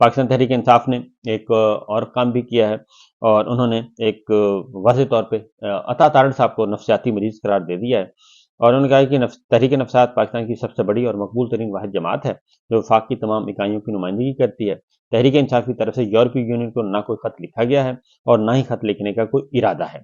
پاکستان تحریک انصاف نے ایک اور کام بھی کیا ہے، اور انہوں نے ایک واضح طور پہ عطا تارڑ صاحب کو نفسیاتی مریض قرار دے دیا ہے، اور انہوں نے کہا ہے کہ تحریک نفسیات پاکستان کی سب سے بڑی اور مقبول ترین واحد جماعت ہے جو وفاق کی تمام اکائیوں کی نمائندگی کرتی ہے۔ تحریک انصاف کی طرف سے یورپی یونین کو نہ کوئی خط لکھا گیا ہے اور نہ ہی خط لکھنے کا کوئی ارادہ ہے۔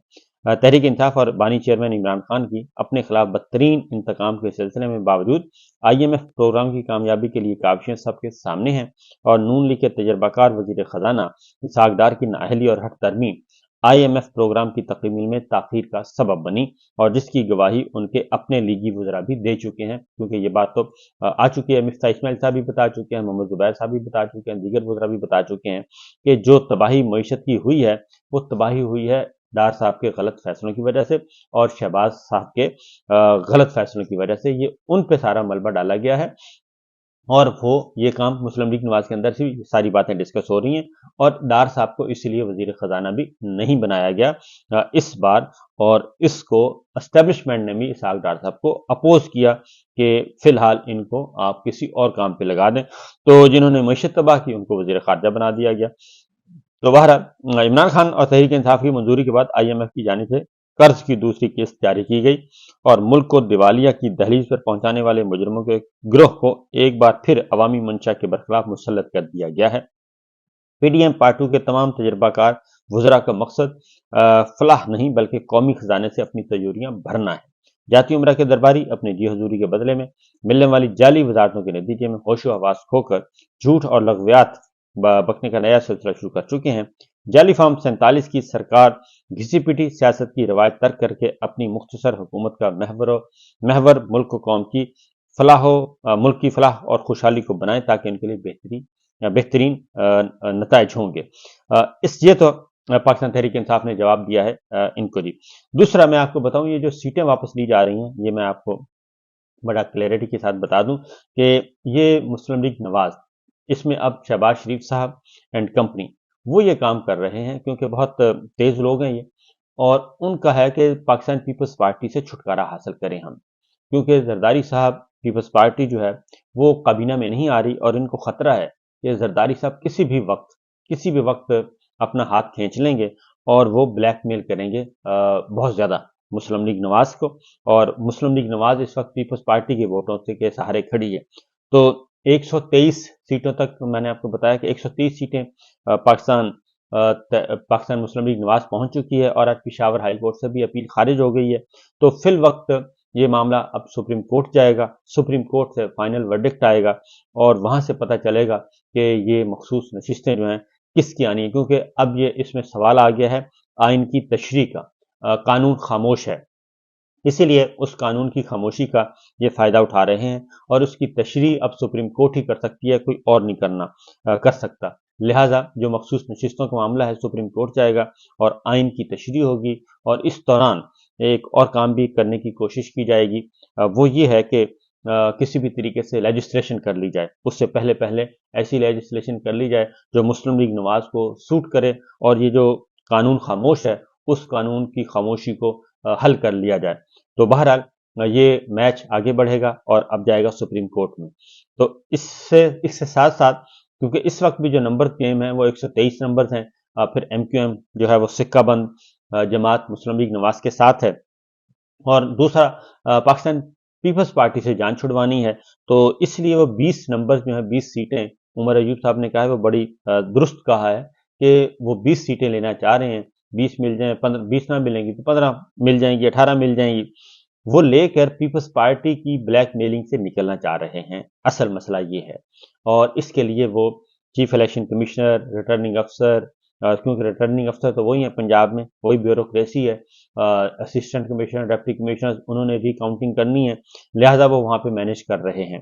تحریک انصاف اور بانی چیئرمین عمران خان کی اپنے خلاف بدترین انتقام کے سلسلے میں باوجود IMF پروگرام کی کامیابی کے لیے کاوشیں سب کے سامنے ہیں، اور نون لیگ کے تجربہ کار وزیر خزانہ اسحاق ڈار کی نااہلی اور ہٹ درمی IMF پروگرام کی تکمیل میں تاخیر کا سبب بنی، اور جس کی گواہی ان کے اپنے لیگی وزراء بھی دے چکے ہیں، کیونکہ یہ بات تو آ چکی ہے، مفتاح اسماعیل صاحب بھی بتا چکے ہیں، محمد زبیر صاحب بھی بتا چکے ہیں، دیگر وزراء بھی بتا چکے ہیں کہ جو تباہی معیشت کی ہوئی ہے وہ تباہی ہوئی ہے ڈار صاحب کے غلط فیصلوں کی وجہ سے اور شہباز صاحب کے غلط فیصلوں کی وجہ سے۔ یہ ان پہ سارا ملبہ ڈالا گیا ہے، اور وہ یہ کام مسلم لیگ نواز کے اندر سے بھی ساری باتیں ڈسکس ہو رہی ہیں، اور ڈار صاحب کو اسی لیے وزیر خزانہ بھی نہیں بنایا گیا اس بار، اور اس کو اسٹیبلشمنٹ نے بھی اسحاق ڈار صاحب کو اپوز کیا کہ فی الحال ان کو آپ کسی اور کام پہ لگا دیں، تو جنہوں نے معیشت تباہ کی ان کو وزیر خارجہ بنا دیا گیا۔ تو بہرحال عمران خان اور تحریک انصاف کی منظوری کے بعد IMF کی جانب سے قرض کی دوسری قسط جاری کی گئی، اور ملک کو دیوالیہ کی دہلیز پر پہنچانے والے مجرموں کے گروہ کو ایک بار پھر عوامی منشا کے برخلاف مسلط کر دیا گیا ہے۔ PDM پارٹیوں کے تمام تجربہ کار وزراء کا مقصد فلاح نہیں بلکہ قومی خزانے سے اپنی تجوریاں بھرنا ہے۔ جاتی عمرہ کے درباری اپنی جی حضوری کے بدلے میں ملنے والی جعلی وزارتوں کے نتیجے میں ہوش و حواس کھو کر جھوٹ اور لغویات بکنے کا نیا سلسلہ شروع کر چکے ہیں۔ جعلی فارم 47 کی سرکار گھسی پٹی سیاست کی روایت ترک کر کے اپنی مختصر حکومت کا محور ملک و قوم کی ملک کی فلاح اور خوشحالی کو بنائیں تاکہ ان کے لیے بہترین نتائج ہوں گے۔ یہ تو پاکستان تحریک انصاف نے جواب دیا ہے ان کو۔ دوسرا میں آپ کو بتاؤں، یہ جو سیٹیں واپس لی جا رہی ہیں، یہ میں آپ کو بڑا کلیئرٹی کے ساتھ بتا دوں کہ یہ مسلم لیگ نواز، اس میں اب شہباز شریف صاحب اینڈ کمپنی وہ یہ کام کر رہے ہیں، کیونکہ بہت تیز لوگ ہیں یہ، اور ان کا ہے کہ پاکستان پیپلز پارٹی سے چھٹکارا حاصل کریں ہم، کیونکہ زرداری صاحب پیپلز پارٹی جو ہے وہ کابینہ میں نہیں آ رہی، اور ان کو خطرہ ہے کہ زرداری صاحب کسی بھی وقت اپنا ہاتھ کھینچ لیں گے اور وہ بلیک میل کریں گے بہت زیادہ مسلم لیگ نواز کو، اور مسلم لیگ نواز اس وقت پیپلز پارٹی کے ووٹوں سے کے سہارے کھڑی ہے۔ تو 123 سیٹوں تک میں نے آپ کو بتایا کہ 130 سیٹیں پاکستان مسلم لیگ نواز پہنچ چکی ہے، اور آج پشاور ہائی کورٹ سے بھی اپیل خارج ہو گئی ہے۔ تو فی الوقت یہ معاملہ اب سپریم کورٹ جائے گا، سپریم کورٹ سے فائنل ورڈکٹ آئے گا، اور وہاں سے پتہ چلے گا کہ یہ مخصوص نشستیں جو ہیں کس کی آنی ہے، کیونکہ اب یہ اس میں سوال آ گیا ہے آئین کی تشریح کا۔ قانون خاموش ہے، اسی لیے اس قانون کی خاموشی کا یہ فائدہ اٹھا رہے ہیں، اور اس کی تشریح اب سپریم کورٹ ہی کر سکتی ہے، کوئی اور نہیں کر سکتا۔ لہٰذا جو مخصوص نشستوں کا معاملہ ہے سپریم کورٹ جائے گا اور آئین کی تشریح ہوگی، اور اس دوران ایک اور کام بھی کرنے کی کوشش کی جائے گی، وہ یہ ہے کہ کسی بھی طریقے سے لیجسلیشن کر لی جائے، اس سے پہلے ایسی لیجسلیشن کر لی جائے جو مسلم لیگ نواز کو سوٹ کرے، اور یہ جو قانون خاموش ہے اس قانون کی خاموشی کو حل کر لیا جائے۔ تو بہرحال یہ میچ آگے بڑھے گا اور اب جائے گا سپریم کورٹ میں۔ تو اس سے ساتھ ساتھ، کیونکہ اس وقت بھی جو نمبر گیم ہیں وہ 123 نمبرز ہیں، پھر MQM جو ہے وہ سکہ بند جماعت مسلم لیگ نواز کے ساتھ ہے، اور دوسرا پاکستان پیپلز پارٹی سے جان چھڑوانی ہے، تو اس لیے وہ 20 نمبر جو ہیں 20 سیٹیں عمر ایوب صاحب نے کہا ہے، وہ بڑی درست کہا ہے کہ وہ 20 سیٹیں لینا چاہ رہے ہیں، 20 مل جائیں، 20 نہ ملیں گی تو 15 مل جائیں گی، 18 مل جائیں گی، وہ لے کر پیپلز پارٹی کی بلیک میلنگ سے نکلنا چاہ رہے ہیں۔ اصل مسئلہ یہ ہے، اور اس کے لیے وہ چیف الیکشن کمشنر، ریٹرننگ افسر، کیونکہ ریٹرننگ افسر تو وہی ہیں پنجاب میں، وہی بیوروکریسی ہے، اسسٹنٹ کمشنر، ڈپٹی کمشنر، انہوں نے ری کاؤنٹنگ کرنی ہے، لہٰذا وہ وہاں پہ مینیج کر رہے ہیں۔